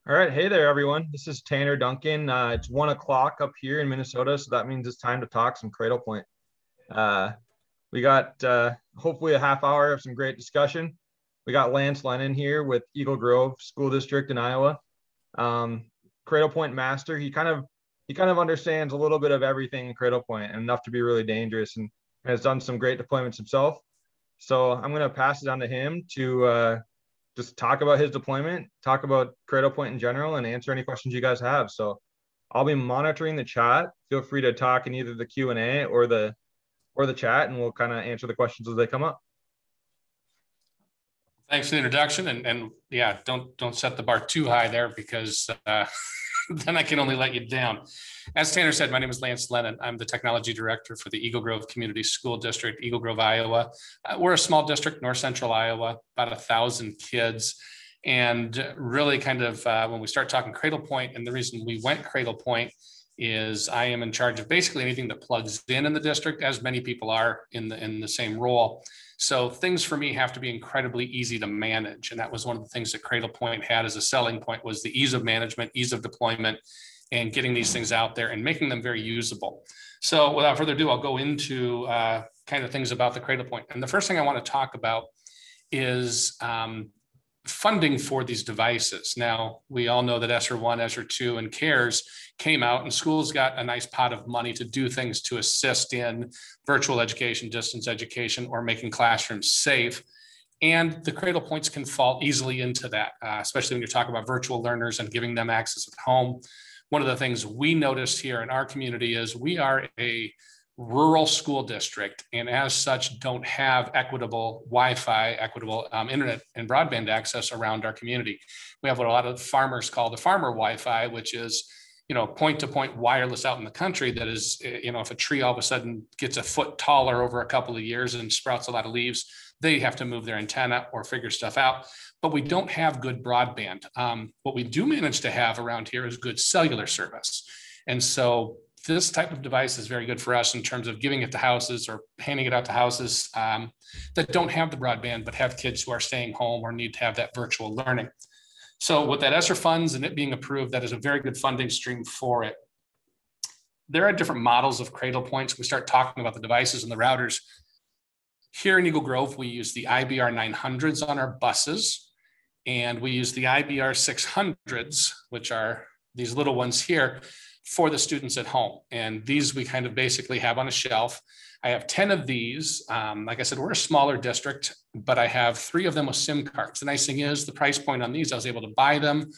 All right. Hey there, everyone. This is Tanner Duncan. It's 1 o'clock up here in Minnesota, so that means it's time to talk some Cradlepoint. Uh, we got hopefully a half hour of some great discussion. We got Lance Lennon here with Eagle Grove School District in Iowa. Um, Cradlepoint master. He kind of understands a little bit of everything in Cradlepoint and enough to be really dangerous, and has done some great deployments himself. So I'm going to pass it on to him to just talk about his deployment, talk about Cradlepoint in general, and answer any questions you guys have. So I'll be monitoring the chat. Feel free to talk in either the Q&A or the chat, and we'll kind of answer the questions as they come up. Thanks for the introduction, and yeah, don't set the bar too high there, because then I can only let you down. As Tanner said, my name is Lance Lennon. I'm the technology director for the Eagle Grove Community School District, Eagle Grove, Iowa. We're a small district, north central Iowa, about 1,000 kids. And really kind of when we start talking Cradlepoint, and the reason we went Cradlepoint is I am in charge of basically anything that plugs in the district, as many people are in the same role. So things for me have to be incredibly easy to manage. And that was one of the things that Cradlepoint had as a selling point, was the ease of management, ease of deployment, and getting these things out there and making them very usable. So without further ado, I'll go into kind of things about the Cradlepoint. And the first thing I want to talk about is funding for these devices. Now, we all know that ESSER 1, ESSER 2, and CARES came out, and schools got a nice pot of money to do things to assist in virtual education, distance education, or making classrooms safe. And the Cradlepoints can fall easily into that, especially when you're talking about virtual learners and giving them access at home. One of the things we noticed here in our community is we are a rural school district, and as such don't have equitable Wi-Fi, equitable internet and broadband access around our community. We have what a lot of farmers call the farmer Wi-Fi, which is, you know, point-to-point wireless out in the country that is, you know, if a tree all of a sudden gets a foot taller over a couple of years and sprouts a lot of leaves, they have to move their antenna or figure stuff out. But we don't have good broadband. What we do manage to have around here is good cellular service. And so this type of device is very good for us in terms of giving it to houses or handing it out to houses that don't have the broadband, but have kids who are staying home or need to have that virtual learning. So with that ESSER funds and it being approved, that is a very good funding stream for it. There are different models of Cradlepoints. We start talking about the devices and the routers. Here in Eagle Grove, we use the IBR 900s on our buses, and we use the IBR 600s, which are these little ones here, for the students at home. And these we kind of basically have on a shelf. I have 10 of these. Like I said, we're a smaller district, but I have 3 of them with SIM cards. The nice thing is the price point on these, I was able to buy them,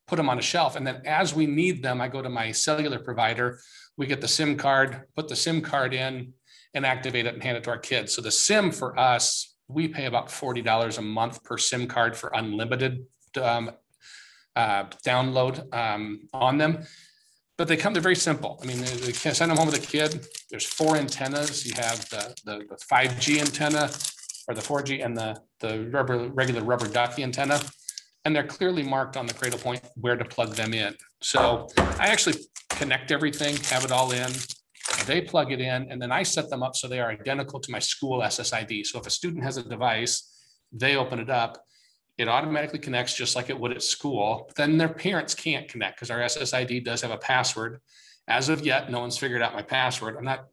put them on a shelf. And then as we need them, I go to my cellular provider, we get the SIM card, put the SIM card in and activate it and hand it to our kids. So the SIM for us, we pay about $40 a month per SIM card for unlimited download on them. But they're very simple. I mean, they can send them home with a kid. There's 4 antennas. You have the 5G antenna, or the 4G, and the regular rubber ducky antenna. And they're clearly marked on the Cradlepoint where to plug them in. So I actually connect everything, have it all in. They plug it in, and then I set them up so they are identical to my school SSID. So if a student has a device, they open it up, it automatically connects just like it would at school. Then their parents can't connect because our SSID does have a password. As of yet, no one's figured out my password. I'm not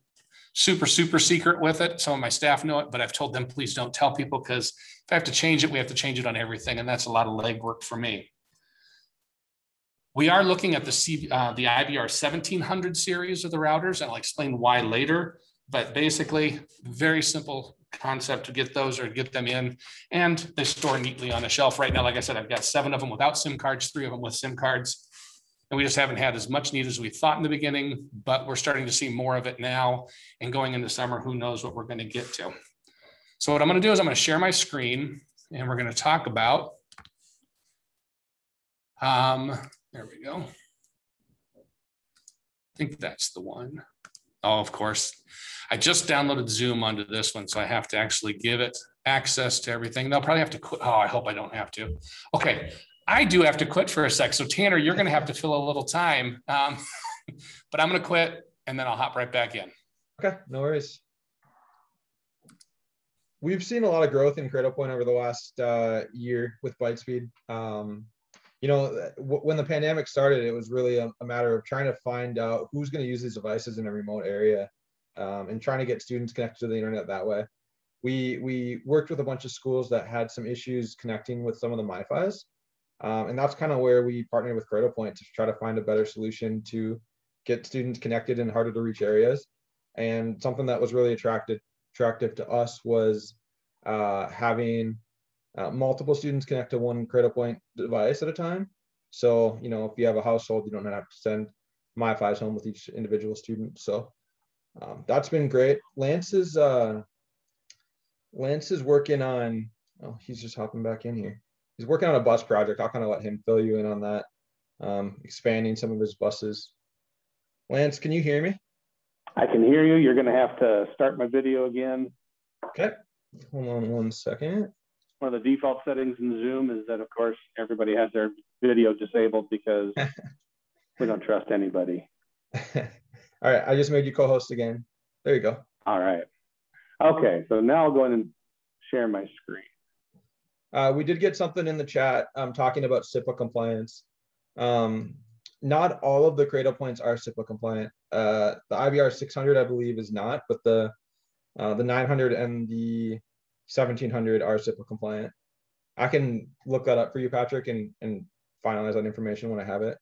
super secret with it. Some of my staff know it, but I've told them, please don't tell people, because if I have to change it, we have to change it on everything. And that's a lot of legwork for me. We are looking at the IBR 1700 series of the routers, and I'll explain why later. But basically, very simple concept to get those or get them in, and they store neatly on a shelf. Right now, like I said, I've got 7 of them without SIM cards, 3 of them with SIM cards. And we just haven't had as much need as we thought in the beginning, but we're starting to see more of it now. And going into summer, who knows what we're going to get to. So what I'm going to do is I'm going to share my screen, and we're going to talk about, there we go. I think that's the one. Oh, of course. I just downloaded Zoom onto this one, so I have to actually give it access to everything. They'll probably have to quit. Oh, I hope I don't have to. Okay, I do have to quit for a sec. So Tanner, you're going to have to fill a little time, but I'm going to quit, and then I'll hop right back in. Okay, no worries. We've seen a lot of growth in Cradlepoint over the last year with Bytespeed. when the pandemic started, it was really a matter of trying to find out who's going to use these devices in a remote area, and trying to get students connected to the internet that way. We worked with a bunch of schools that had some issues connecting with some of the MiFis, and that's kind of where we partnered with Cradlepoint to try to find a better solution to get students connected in harder to reach areas. And something that was really attractive to us was having multiple students connect to one Cradlepoint device at a time. So, if you have a household, you don't have to send MiFis home with each individual student. So that's been great. Lance is working on, oh, he's just hopping back in here. He's working on a bus project. I'll kind of let him fill you in on that, expanding some of his buses. Lance, can you hear me? I can hear you. You're going to have to start my video again. Okay. Hold on one second. One of the default settings in Zoom is that, of course, everybody has their video disabled because we don't trust anybody. All right. I just made you co-host again. There you go. All right. Okay. So now I'll go in and share my screen. We did get something in the chat talking about SIPA compliance. Not all of the Cradlepoints are SIPA compliant. The IBR 600, I believe, is not, but the 900 and the 1700 are SIPA compliant. I can look that up for you, Patrick, and finalize that information when I have it.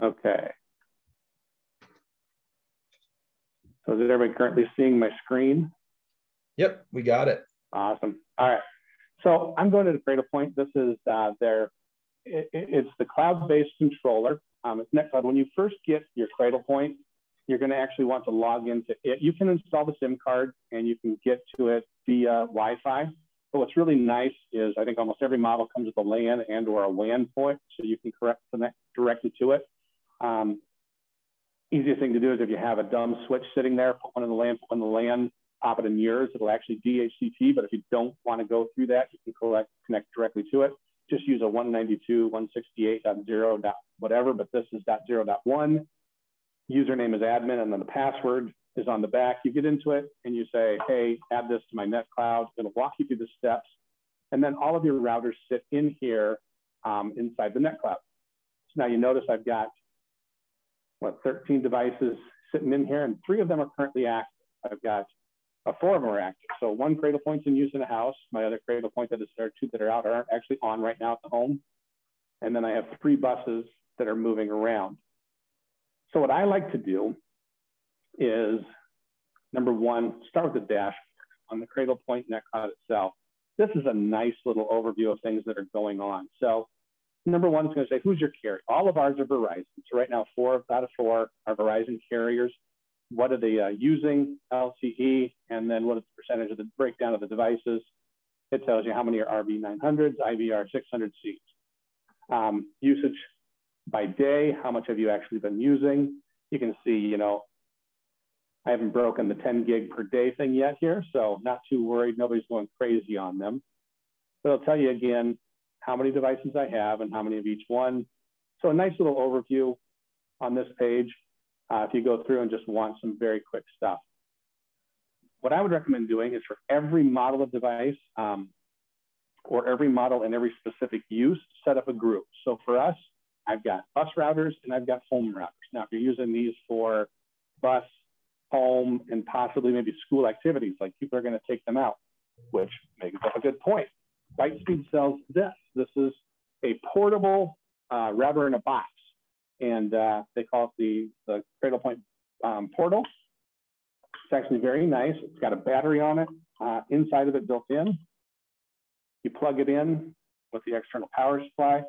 Okay. So is everybody currently seeing my screen? Yep, we got it. Awesome. All right. So I'm going to the Cradlepoint. This is it's the cloud-based controller. It's NetCloud. When you first get your Cradlepoint, you're going to actually want to log into it. You can install the SIM card and you can get to it via Wi-Fi. But what's really nice is I think almost every model comes with a LAN and or a WAN point, so you can connect directly to it. Easiest thing to do is if you have a dumb switch sitting there, put one in the LAN, put one in the LAN, pop it in yours. It'll actually DHCP, but if you don't want to go through that, you can connect directly to it. Just use a 192.168.0. whatever, but this is .0.1. Username is admin, and then the password is on the back. You get into it and you say, hey, add this to my NetCloud. It'll walk you through the steps. And then all of your routers sit in here inside the NetCloud. So now you notice I've got, 13 devices sitting in here, and 3 of them are currently active. I've got 4 of them are active. So 1 Cradlepoint's in use in the house. My other Cradlepoint that is there, 2 that are out aren't actually on right now at the home. And then I have 3 buses that are moving around. So what I like to do is, number 1, start with the dashboard on the Cradlepoint NetCloud itself. This is a nice little overview of things that are going on. So number 1 is going to say, who's your carrier? All of ours are Verizon. So right now, 4 out of 4 are Verizon carriers. What are they using, LTE, and then what is the percentage of the breakdown of the devices? It tells you how many are RV900s, IVR 600Cs. Usage by day, how much have you actually been using? You can see, I haven't broken the 10 gig per day thing yet here, so not too worried. Nobody's going crazy on them. But it'll tell you again how many devices I have and how many of each one. So a nice little overview on this page if you go through and just want some very quick stuff. What I would recommend doing is for every model of device or every model and every specific use, set up a group. So for us, I've got bus routers and I've got home routers. Now, if you're using these for bus, home, and possibly maybe school activities, like people are going to take them out, which makes up a good point. Bytespeed sells this. This is a portable router in a box, and they call it the Cradlepoint Portal. It's actually very nice. It's got a battery on it, inside of it built in. You plug it in with the external power supply.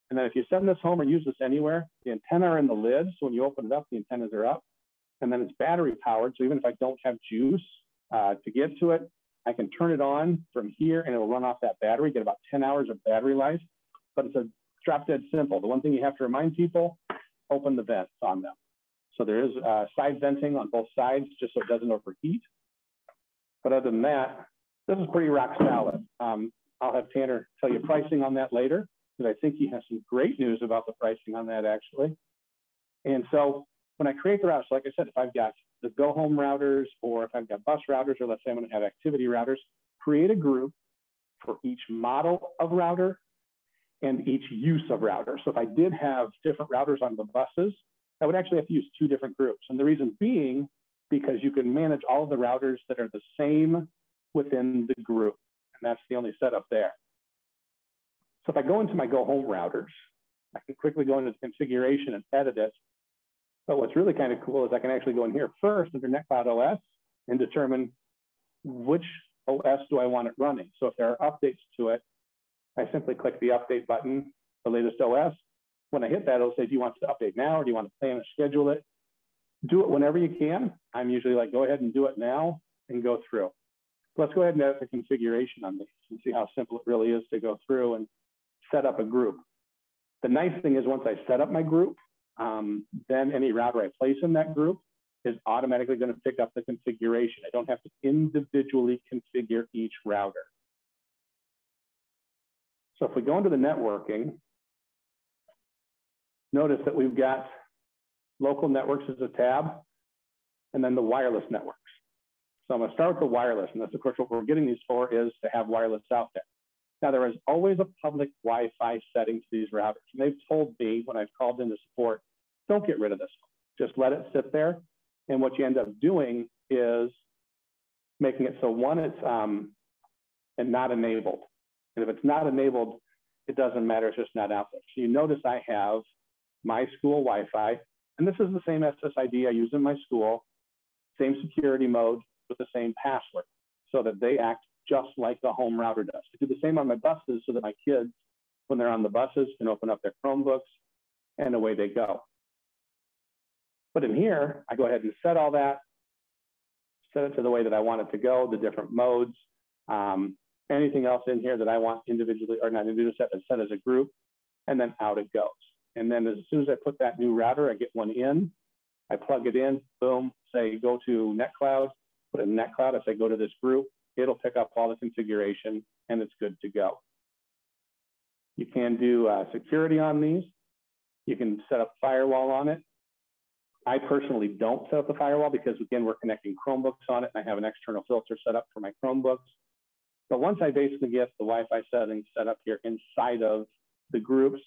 And then if you send this home or use this anywhere, the antenna are in the lid. So when you open it up, the antennas are up. And then it's battery powered. So even if I don't have juice to get to it, I can turn it on from here and it'll run off that battery, get about 10 hours of battery life. But it's a drop dead simple. The one thing you have to remind people, open the vents on them. So there is side venting on both sides just so it doesn't overheat. But other than that, this is pretty rock solid. I'll have Tanner tell you pricing on that later, because I think he has some great news about the pricing on that actually. And so when I create the routers, like I said, if I've got the go home routers or if I've got bus routers, or let's say I'm going to have activity routers, create a group for each model of router and each use of router. So if I did have different routers on the buses, I would actually have to use 2 different groups. And the reason being, because you can manage all of the routers that are the same within the group. And that's the only setup there. So if I go into my go home routers, I can quickly go into the configuration and edit it. But what's really kind of cool is I can actually go in here first under NetCloud OS and determine which OS do I want it running. So if there are updates to it, I simply click the update button, the latest OS. When I hit that, it'll say, do you want to update now or do you want to plan and schedule it? Do it whenever you can. I'm usually like, go ahead and do it now and go through. Let's go ahead and edit the configuration on these and see how simple it really is to go through and set up a group. The nice thing is once I set up my group, then any router I place in that group is automatically going to pick up the configuration. I don't have to individually configure each router. So if we go into the networking, notice that we've got local networks as a tab, and then the wireless networks. So I'm going to start with the wireless, and that's of course what we're getting these for is to have wireless out there. Now there is always a public Wi-Fi setting to these routers. And they've told me when I've called into support, don't get rid of this one. Just let it sit there. And what you end up doing is making it so one, it's and not enabled. And if it's not enabled, it doesn't matter, it's just not out there. So you notice I have my school Wi-Fi, and this is the same SSID I use in my school, same security mode with the same password, so that they act just like the home router does. I do the same on my buses so that my kids, when they're on the buses, can open up their Chromebooks and away they go. But in here, I go ahead and set all that, set it to the way that I want it to go, the different modes, anything else in here that I want individually, or not individually set as a group, and then out it goes. And then as soon as I put that new router, I get one in, I plug it in, boom, say go to NetCloud, put it in NetCloud, I say go to this group, it'll pick up all the configuration and it's good to go. You can do security on these. You can set up firewall on it. I personally don't set up the firewall because again, we're connecting Chromebooks on it and I have an external filter set up for my Chromebooks. But once I basically get the Wi-Fi settings set up here inside of the groups,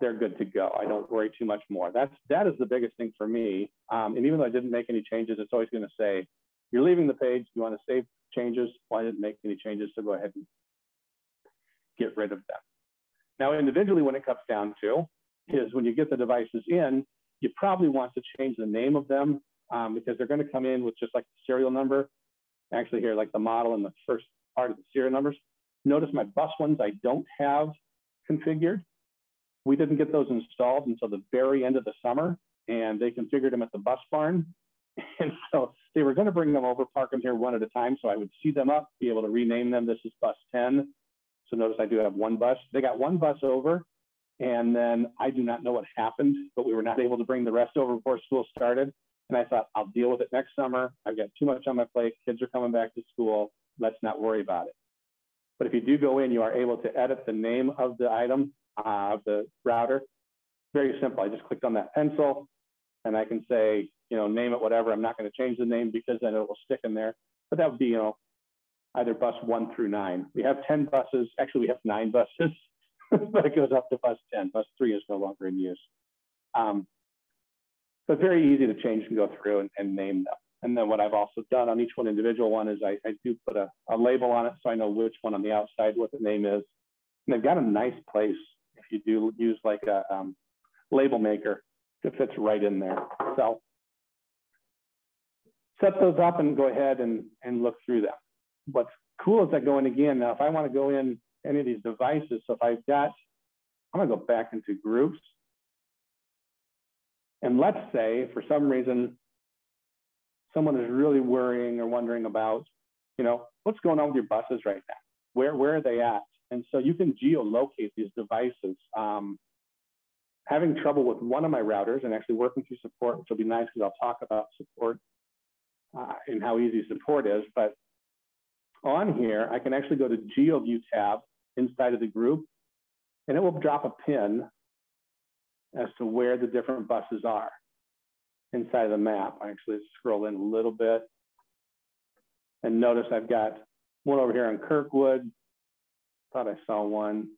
they're good to go. I don't worry too much more. That is the biggest thing for me. And even though I didn't make any changes, it's always going to say, you're leaving the page, you want to save changes, well, I didn't make any changes, so go ahead and get rid of them. Now, individually, when it comes down to is when you get the devices in, you probably want to change the name of them because they're going to come in with just like the serial number. Actually here, like the model and the first part of the serial numbers. Notice my bus ones I don't have configured. We didn't get those installed until the very end of the summer, and they configured them at the bus barn. And so they were going to bring them over, park them here one at a time, so I would see them up, be able to rename them. This is bus 10. So notice I do have one bus. They got one bus over, and then I do not know what happened, but we were not able to bring the rest over before school started. And I thought, I'll deal with it next summer. I've got too much on my plate. Kids are coming back to school. Let's not worry about it. But if you do go in, you are able to edit the name of the item, of the router. Very simple. I just clicked on that pencil and I can say, you know, name it whatever. I'm not going to change the name because then it will stick in there. But that would be, you know, either bus 1 through 9. We have 10 buses. Actually, we have 9 buses, but it goes up to bus 10. Bus 3 is no longer in use. So it's very easy to change and go through and name them. And then what I've also done on each one individual one is I do put a label on it so I know which one on the outside, what the name is. And they've got a nice place if you do use like a label maker, it fits right in there. So set those up and go ahead and look through them. What's cool is I go in again. Now, if I want to go in any of these devices, so if I've got, I'm going to go back into groups. And let's say for some reason, someone is really worrying or wondering about, you know, what's going on with your buses right now? Where are they at? And so you can geolocate these devices. Having trouble with one of my routers and actually working through support, which will be nice because I'll talk about support and how easy support is. But on here, I can actually go to GeoView tab inside of the group, and it will drop a pin as to where the different buses are inside of the map. I actually scroll in a little bit and notice I've got one over here in Kirkwood, thought I saw one.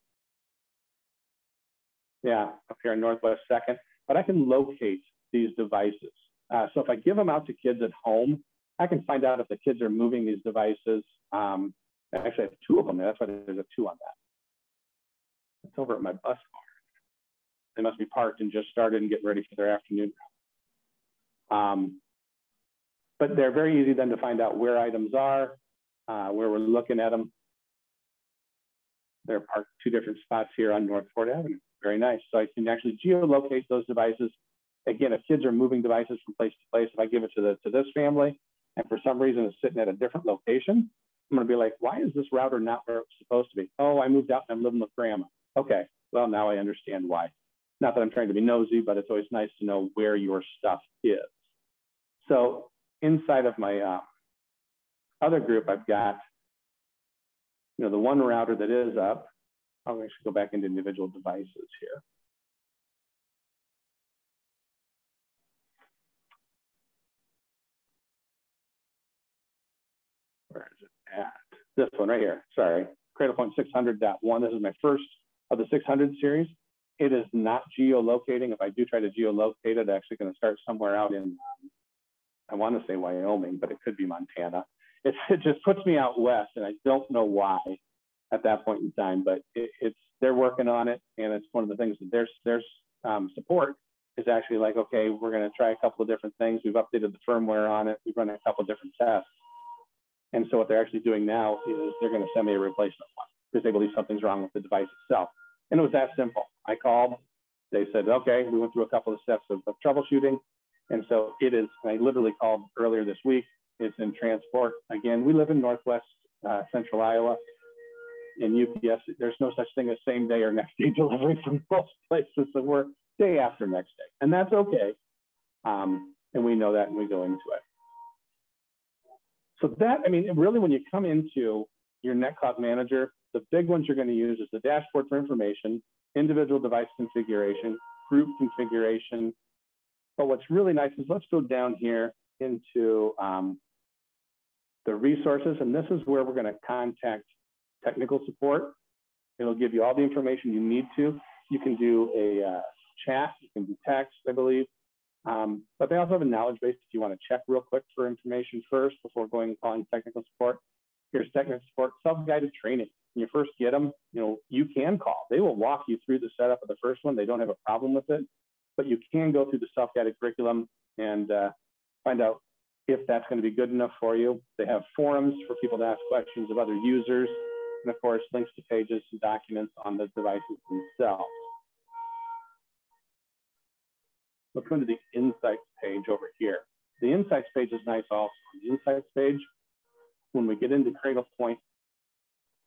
Yeah, up here in Northwest 2nd, but I can locate these devices. So if I give them out to kids at home, I can find out if the kids are moving these devices. Actually, I have 2 of them there. That's why there's a 2 on that. It's over at my bus bar. They must be parked and just started and getting ready for their afternoon. But they're very easy then to find out where items are, where we're looking at them. They're parked 2 different spots here on North Fort Avenue. Very nice. So I can actually geolocate those devices. Again, if kids are moving devices from place to place, if I give it to this family, and for some reason it's sitting at a different location, I'm going to be like, why is this router not where it's supposed to be? Oh, I moved out and I'm living with grandma. Okay, well, now I understand why. Not that I'm trying to be nosy, but it's always nice to know where your stuff is. So inside of my other group, I've got, the one router that is up. I'll actually go back into individual devices here. Where is it at? This one right here, sorry. Cradlepoint 600.1, this is my first of the 600 series. It is not geolocating. If I do try to geolocate it, it's actually going to start somewhere out in, I want to say Wyoming, but it could be Montana. It just puts me out west, and I don't know why at that point in time, but they're working on it, and it's one of the things that their support is actually like, okay, we're going to try a couple of different things. We've updated the firmware on it. We've run a couple of different tests. And so what they're actually doing now is they're going to send me a replacement one because they believe something's wrong with the device itself. And it was that simple. I called, they said, okay, we went through a couple of steps of troubleshooting. And so it is, I literally called earlier this week. It's in transport. Again, we live in Northwest Central Iowa. In UPS, there's no such thing as same day or next day delivery from most places. So we're day after next day. And that's okay. And we know that and we go into it. So that, I mean, really when you come into your NetCloud manager, the big ones you're going to use is the dashboard for information, individual device configuration, group configuration. But what's really nice is let's go down here into the resources. And this is where we're going to contact technical support. It'll give you all the information you need to. You can do a chat, you can do text, I believe. But they also have a knowledge base if you want to check real quick for information first before going and calling technical support. Here's technical support, self-guided training. When you first get them, you can call. They will walk you through the setup of the first one. They don't have a problem with it, but you can go through the self-guided curriculum and find out if that's going to be good enough for you. They have forums for people to ask questions of other users. And of course, links to pages and documents on the devices themselves. Let's go to the Insights page over here. The Insights page is nice also. The Insights page, when we get into Cradlepoint,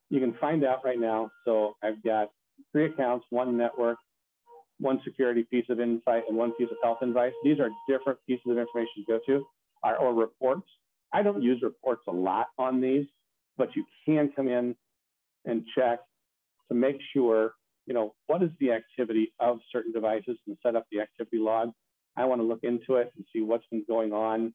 you can find out right now. So I've got 3 accounts, 1 network, 1 security piece of insight, and 1 piece of health advice. These are different pieces of information to go to, or reports. I don't use reports a lot on these, but you can come in and check to make sure, what is the activity of certain devices and set up the activity log. I want to look into it and see what's been going on.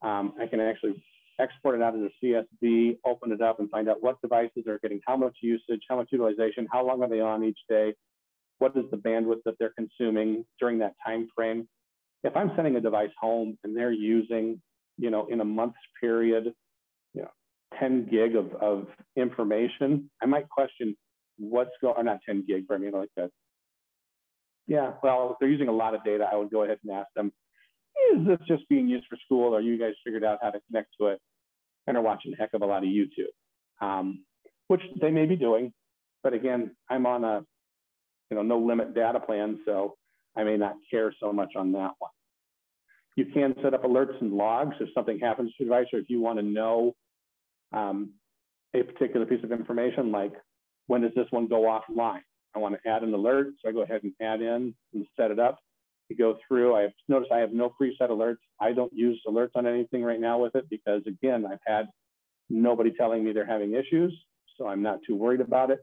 I can actually export it out as a CSV, open it up and find out what devices are getting how much usage, how much utilization, how long are they on each day, what is the bandwidth that they're consuming during that time frame. If I'm sending a device home and they're using, in a month's period, 10 gig of information, I might question what's going, or not 10 gig, but like that. Yeah, well, if they're using a lot of data, I would go ahead and ask them, is this just being used for school, or you guys figured out how to connect to it and are watching a heck of a lot of YouTube, which they may be doing. But again, I'm on a no limit data plan, so I may not care so much on that one. You can set up alerts and logs if something happens to your device, or if you want to know a particular piece of information, like when does this one go offline? I want to add an alert, so I go ahead and add in and set it up. You go through, I notice I have no preset alerts. I don't use alerts on anything right now with it because, again, I've had nobody telling me they're having issues, so I'm not too worried about it.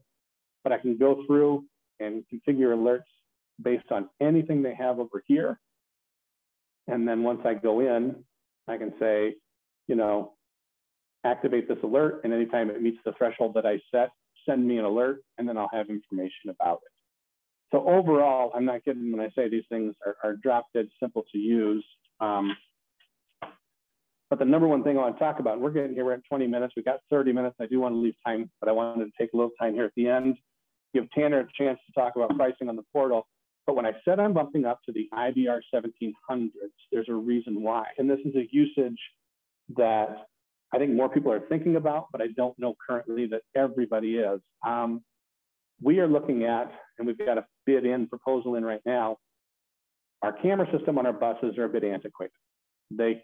But I can go through and configure alerts based on anything they have over here. And then once I go in, I can say, activate this alert, and anytime it meets the threshold that I set, send me an alert, and then I'll have information about it. So overall, I'm not kidding when I say these things are drop dead simple to use. But the number one thing I want to talk about, and we're getting here, we're at 20 minutes, we got 30 minutes. I do want to leave time, but I wanted to take a little time here at the end, give Tanner a chance to talk about pricing on the portal. But when I said I'm bumping up to the IBR 1700s, there's a reason why. And this is a usage that I think more people are thinking about, but I don't know currently that everybody is. We are looking at, and we've got a bid in, proposal in right now, our camera system on our buses are a bit antiquated. They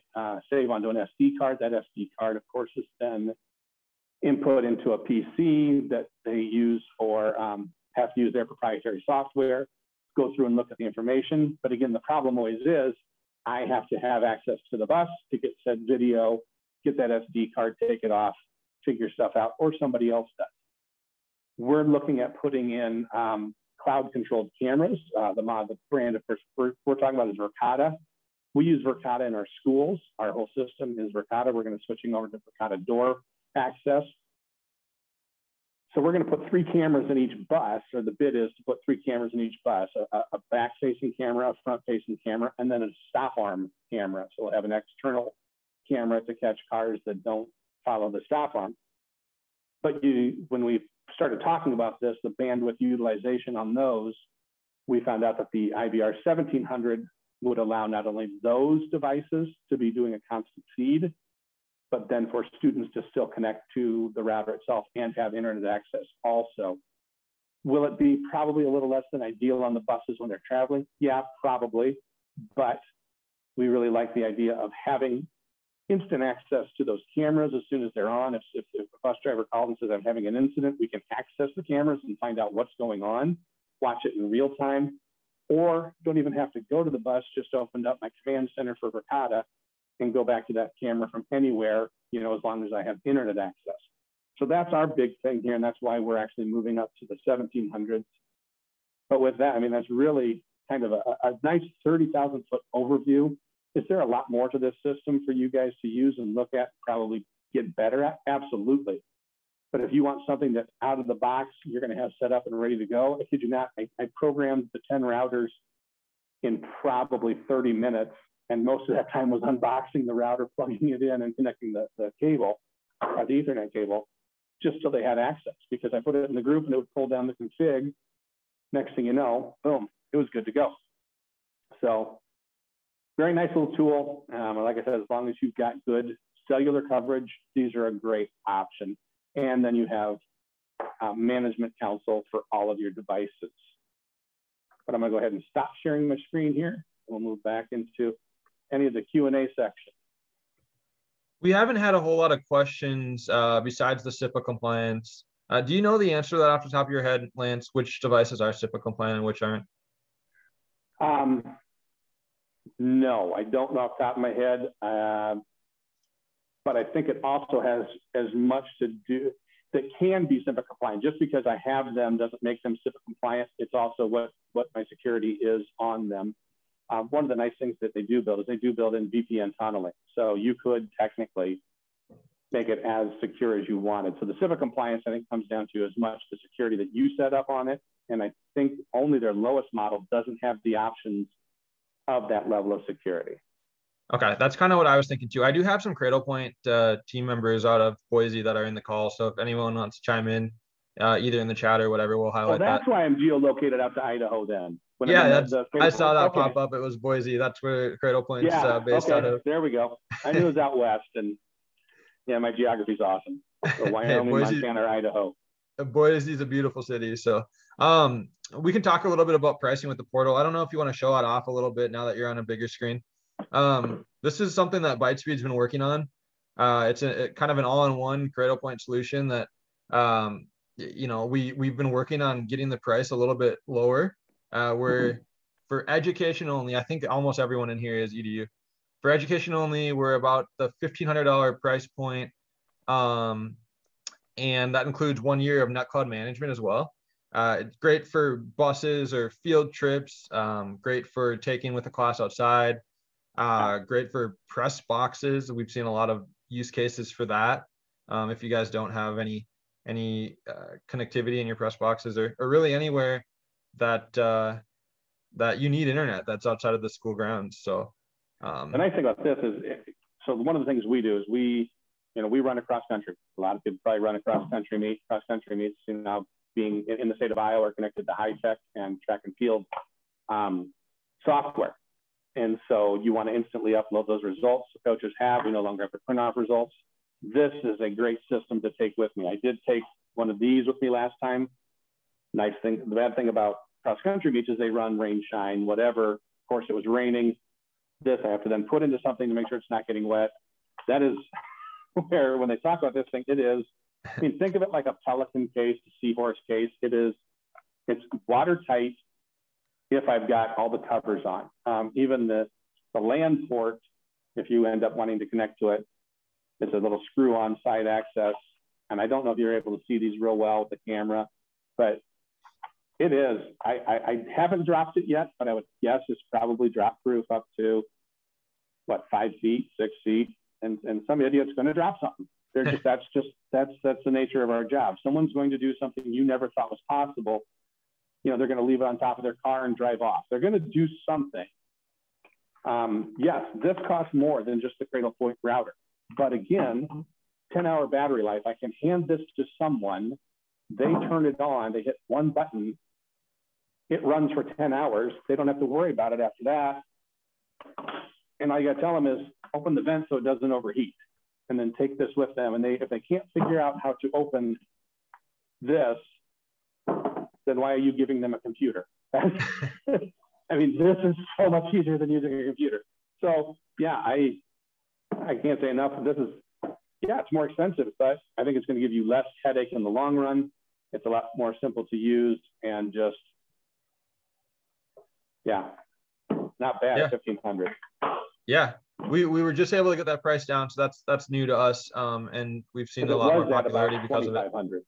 save onto an SD card. That SD card, of course, is then input into a PC that they use for, have to use their proprietary software, go through and look at the information. But again, the problem always is I have to have access to the bus to get said video, get that SD card, take it off, figure stuff out, or somebody else does. We're looking at putting in cloud-controlled cameras. The brand, of course, we're talking about is Verkada. We use Verkada in our schools. Our whole system is Verkada. We're going to switching over to Verkada door access. So we're going to put 3 cameras in each bus, or the bid is to put 3 cameras in each bus, a back-facing camera, a front-facing camera, and then a stop arm camera. So we'll have an external camera to catch cars that don't follow the stop arm. But when we started talking about this, the bandwidth utilization on those, we found out that the IBR 1700 would allow not only those devices to be doing a constant feed, but then for students to still connect to the router itself and have internet access also. Will it be probably a little less than ideal on the buses when they're traveling? Yeah, probably, but we really like the idea of having instant access to those cameras as soon as they're on. If a bus driver calls and says, I'm having an incident, we can access the cameras and find out what's going on, watch it in real time, or don't even have to go to the bus, just opened up my command center for Verkada and go back to that camera from anywhere, you know, as long as I have internet access. So that's our big thing here, and that's why we're actually moving up to the 1700s. But with that, I mean, that's really kind of a nice 30,000 foot overview. Is there a lot more to this system for you guys to use and look at, probably get better at? Absolutely. But if you want something that's out of the box, you're going to have set up and ready to go. I kid you not, I programmed the 10 routers in probably 30 minutes. And most of that time was unboxing the router, plugging it in and connecting the cable, the Ethernet cable, just so they had access, because I put it in the group and it would pull down the config. Next thing you know, boom, it was good to go. So very nice little tool. Like I said, as long as you've got good cellular coverage, these are a great option. And then you have management console for all of your devices. But I'm gonna go ahead and stop sharing my screen here. We'll move back into any of the Q&A section. We haven't had a whole lot of questions besides the SIPA compliance. Do you know the answer to that off the top of your head, Lance? Which devices are SIPA compliant and which aren't? No, I don't know off the top of my head. But I think it also has as much to do, that can be SIPA compliant. Just because I have them doesn't make them SIPA compliant. It's also what my security is on them. One of the nice things that they do build is they do build in VPN tunneling. So you could technically make it as secure as you wanted. So the SIPA compliance, I think, comes down to as much the security that you set up on it. And I think only their lowest model doesn't have the options of that level of security. Okay, that's kind of what I was thinking too. I do have some Cradlepoint team members out of Boise that are in the call. So if anyone wants to chime in, either in the chat or whatever, we'll highlight that. Well, that's why I'm geolocated out to Idaho then. When yeah, I saw that pop up. It was Boise. That's where Cradlepoint's based out of. There we go. I knew it was out west, and yeah, my geography's awesome. So Wyoming, hey, Montana, or Idaho. Boise's a beautiful city. So we can talk a little bit about pricing with the portal. I don't know if you want to show it off a little bit now that you're on a bigger screen. This is something that Bytespeed's been working on. It's kind of an all-in-one Cradlepoint solution that you know, we've been working on getting the price a little bit lower. We're for education only. I think almost everyone in here is EDU. For education only, we're about the $1,500 price point, and that includes 1 year of NetCloud management as well. It's great for buses or field trips. Great for taking with a class outside. Great for press boxes. We've seen a lot of use cases for that. If you guys don't have any any connectivity in your press boxes, or really anywhere that that you need internet that's outside of the school grounds. So the nice thing about this is, so one of the things we do is we run across country. A lot of people probably run across country meets. Now being in the state of Iowa are connected to high tech and track and field software. And so you want to instantly upload those results the coaches have. We no longer have to print off results. This is a great system to take with me. I did take one of these with me last time. Nice thing, the bad thing about cross country meets is they run rain, shine, whatever. Of course, it was raining. This I have to then put into something to make sure it's not getting wet. That is where, when they talk about this thing, it is, I mean, think of it like a pelican case, a seahorse case. It's watertight if I've got all the covers on. Even the LAN port, if you end up wanting to connect to it, it's a little screw-on side access. And I don't know if you're able to see these real well with the camera, but it is. I haven't dropped it yet, but I would guess it's probably drop-proof up to, what, 5 feet, 6 feet. And some idiot's going to drop something. They're just, that's the nature of our job. Someone's going to do something you never thought was possible. They're going to leave it on top of their car and drive off. They're going to do something. Yes, this costs more than just the Cradlepoint router. But again, 10-hour battery life. I can hand this to someone. They turn it on. They hit one button. It runs for 10 hours. They don't have to worry about it after that. And all you got to tell them is open the vent so it doesn't overheat. And then take this with them. And if they can't figure out how to open this, then why are you giving them a computer? I mean, this is so much easier than using a computer. So yeah, I can't say enough. This is, yeah, it's more expensive, but I think it's going to give you less headache in the long run. It's a lot more simple to use and just, yeah, not bad. Yeah. $1,500. Yeah, we were just able to get that price down, so that's new to us, and we've seen a lot more popularity because of it.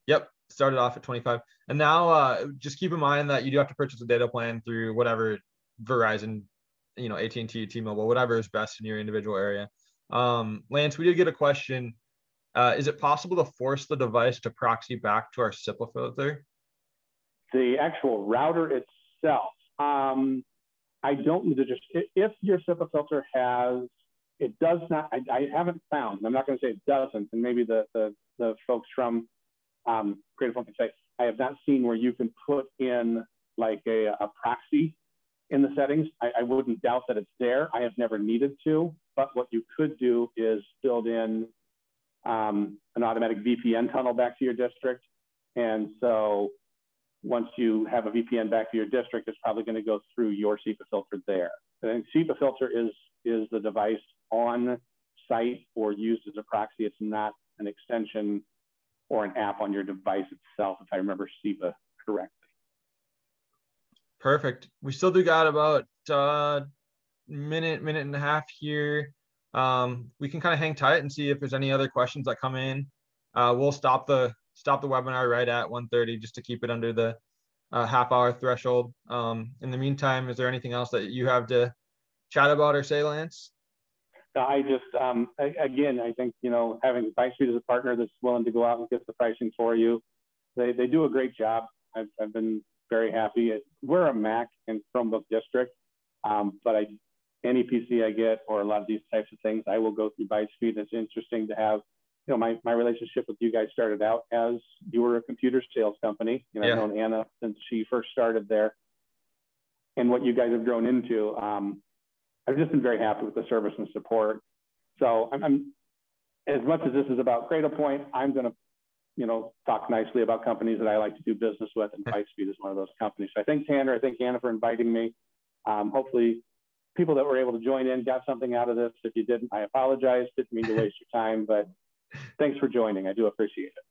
Yep, started off at 25, and now just keep in mind that you do have to purchase a data plan through whatever Verizon, AT&T, T-Mobile, whatever is best in your individual area. Lance, we did get a question. Is it possible to force the device to proxy back to our SIPA filter? The actual router itself. I don't need to just, if your SIPA filter has, it does not, I haven't found, I'm not going to say it doesn't, and maybe the folks from Cradlepoint can say, I have not seen where you can put in like a proxy in the settings. I wouldn't doubt that it's there. I have never needed to, but what you could do is build in an automatic VPN tunnel back to your district. And so once you have a VPN back to your district, it's probably going to go through your SIPA filter there. And SIPA filter is the device on site or used as a proxy. It's not an extension or an app on your device itself, if I remember SIPA correctly. Perfect. We still do got about minute and a half here. We can kind of hang tight and see if there's any other questions that come in. We'll stop the webinar right at 1:30 just to keep it under the half-hour threshold. In the meantime, is there anything else that you have to chat about or say, Lance? I just, again, I think, having Bytespeed as a partner that's willing to go out and get the pricing for you, they do a great job. I've been very happy. We're a Mac and Chromebook district, but any PC I get or a lot of these types of things, I will go through Bytespeed. It's interesting to have, my relationship with you guys started out as you were a computer sales company. I've known Anna since she first started there. And what you guys have grown into, I've just been very happy with the service and support. So I'm as much as this is about Cradlepoint, I'm going to, talk nicely about companies that I like to do business with, and Bytespeed is one of those companies. So I thank Tanner, I thank Anna for inviting me. Hopefully people that were able to join in got something out of this. If you didn't, I apologize. Didn't mean to waste your time, but thanks for joining. I do appreciate it.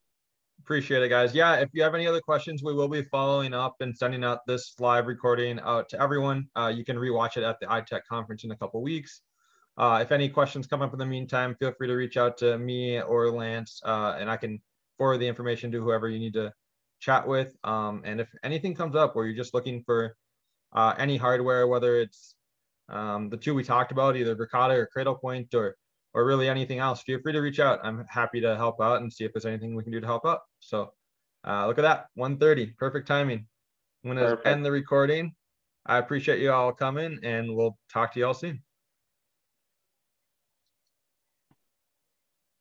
Appreciate it, guys. Yeah, if you have any other questions, we will be following up and sending out this live recording out to everyone. You can rewatch it at the iTech conference in a couple weeks. If any questions come up in the meantime, feel free to reach out to me or Lance, and I can forward the information to whoever you need to chat with. And if anything comes up where you're just looking for any hardware, whether it's the two we talked about, either Verkada or Cradlepoint, or or really anything else, feel free to reach out. I'm happy to help out and see if there's anything we can do to help out. So look at that, 1:30, perfect timing. I'm going to end the recording. I appreciate you all coming, and we'll talk to you all soon.